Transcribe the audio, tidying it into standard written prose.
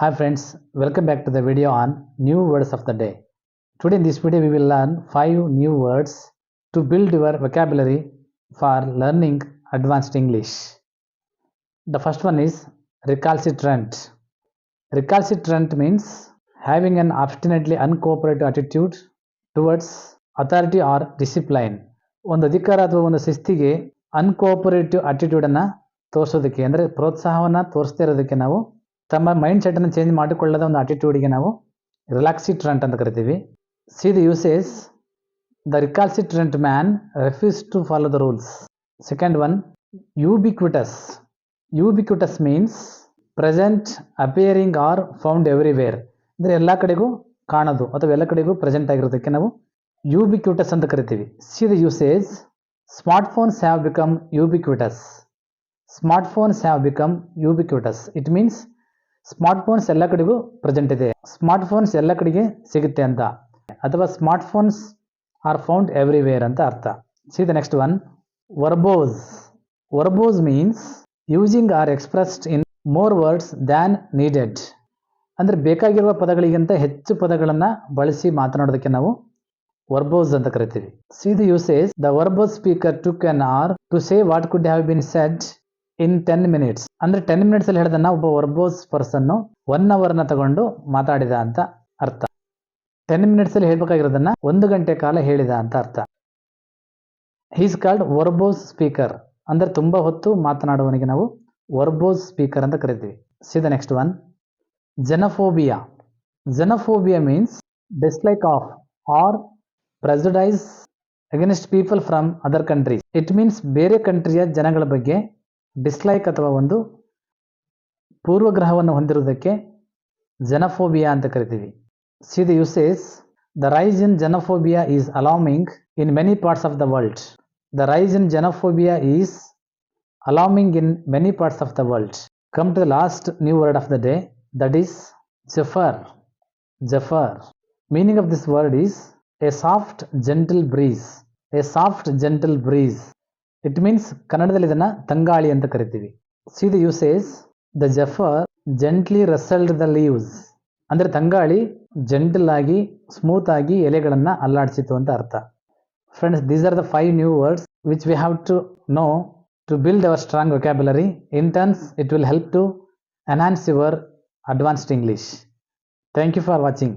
Hi friends, welcome back to the video on new words of the day. Today in this video we will learn 5 new words to build your vocabulary for learning advanced English. The first one is recalcitrant. Recalcitrant means having an obstinately uncooperative attitude towards authority or discipline. ಒಂದು ಅಧಿಕಾರ ಅಥವಾ ಒಂದು ಶಿಸ್ತಿಗೆ ಅನ್ಕೋಪರೇಟಿವ್ ಅಟಿಟ್ಯೂಡನ್ನು ತೋರಿಸೋದಕ್ಕೆ ಅಂದರೆ ಪ್ರೋತ್ಸಾಹವನ್ನು ತೋರಿಸ್ತಾ ಇರೋದಕ್ಕೆ ನಾವು ತಮ್ಮ ಮೈಂಡ್ ಸೆಟ್ಟನ್ನು ಚೇಂಜ್ ಮಾಡಿಕೊಳ್ಳದ ಒಂದು ಅಟಿಟ್ಯೂಡ್ಗೆ ನಾವು ರಿಲಾಕ್ಸಿಟ್ರಂಟ್ ಅಂತ ಕರಿತೀವಿ. See the usage the recalcitrant man refuse to follow the rules. Second one ubiquitous. Ubiquitous means present, appearing or found everywhere. ಅಂದರೆ ಎಲ್ಲ ಕಡೆಗೂ ಕಾಣೋದು ಅಥವಾ ಎಲ್ಲ ಕಡೆಗೂ ಪ್ರೆಸೆಂಟ್ ಆಗಿರೋದಕ್ಕೆ ನಾವು ಯೂಬಿಕ್ವಿಟಸ್ ಅಂತ ಕರಿತೀವಿ. See the usage smartphones have become ubiquitous. Smartphones have become ubiquitous. It means smartphones ಎಲ್ಲ ಕಡೆಗೂ ಪ್ರೆಸೆಂಟ್ ಇದೆ, ಸ್ಮಾರ್ಟ್ಫೋನ್ಸ್ ಎಲ್ಲ ಕಡೆಗೆ ಸಿಗುತ್ತೆ ಅಂತ, ಅಥವಾ ಸ್ಮಾರ್ಟ್ಫೋನ್ಸ್ ಆರ್ ಫೌಂಡ್ ಎವ್ರಿವೇರ್ ಅಂತ ಅರ್ಥ. See the next one verbose. Verbose means using or expressed in more words than needed. ಅಂದರೆ ಬೇಕಾಗಿರುವ ಪದಗಳಿಗಿಂತ ಹೆಚ್ಚು ಪದಗಳನ್ನು ಬಳಸಿ ಮಾತನಾಡೋದಕ್ಕೆ ನಾವು ವರ್ಬೋಸ್ ಅಂತ ಕರಿತೀವಿ. See the usage the verbose speaker took an hour to say what could have been said in 10 minutes. ಅಂದರೆ 10 minutes ಅಲ್ಲಿ ಹೇಳಿದನ್ನ ಒಬ್ಬ ವರ್ಬೋಸ್ ಪರ್ಸನ್ನು 1 hourನ ತಗೊಂಡು ಮಾತಾಡಿದ ಅಂತ ಅರ್ಥ. 10 minutes ಅಲ್ಲಿ ಹೇಳ್ಬೇಕಾಗಿರೋದನ್ನ 1 ಗಂಟೆ ಕಾಲ ಹೇಳಿದ ಅಂತ ಅರ್ಥ. He's called verbose speaker. ಅಂದರೆ ತುಂಬ ಹೊತ್ತು ಮಾತನಾಡುವವನಿಗೆ ನಾವು ವರ್ಬೋಸ್ ಸ್ಪೀಕರ್ ಅಂತ ಕರಿತೀವಿ. See the next one xenophobia. Xenophobia means dislike of or prejudice against people from other countries. It means ಬೇರೆ ಕಂಟ್ರಿಯ ಜನಗಳ ಬಗ್ಗೆ ಡಿಸ್ಲೈಕ್ ಅಥವಾ ಒಂದು ಪೂರ್ವಗ್ರಹವನ್ನು ಹೊಂದಿರುವುದಕ್ಕೆ ಜೆನಫೋಬಿಯಾ ಅಂತ ಕರಿತೀವಿ. See the usage the rise in xenophobia is alarming in many parts of the world. The rise in xenophobia is alarming in many parts of the world. Come to the last new word of the day, that is zephyr. Zephyr. Meaning of this word is a soft gentle breeze. A soft gentle breeze. It means ಕನ್ನಡದಲ್ಲಿ ಇದನ್ನು ತಂಗಾಳಿ ಅಂತ ಕರಿತೀವಿ. See the usage the zephyr gently ರಸಲ್ಡ್ the leaves. ಅಂದರೆ ತಂಗಾಳಿ gentle ಆಗಿ smooth ಆಗಿ ಎಲೆಗಳನ್ನು ಅಲ್ಲಾಡಿಸಿತು ಅಂತ ಅರ್ಥ. Friends, these are the 5 new words which we have to know to build our strong vocabulary. In turns, it will help to enhance your advanced English. Thank you for watching.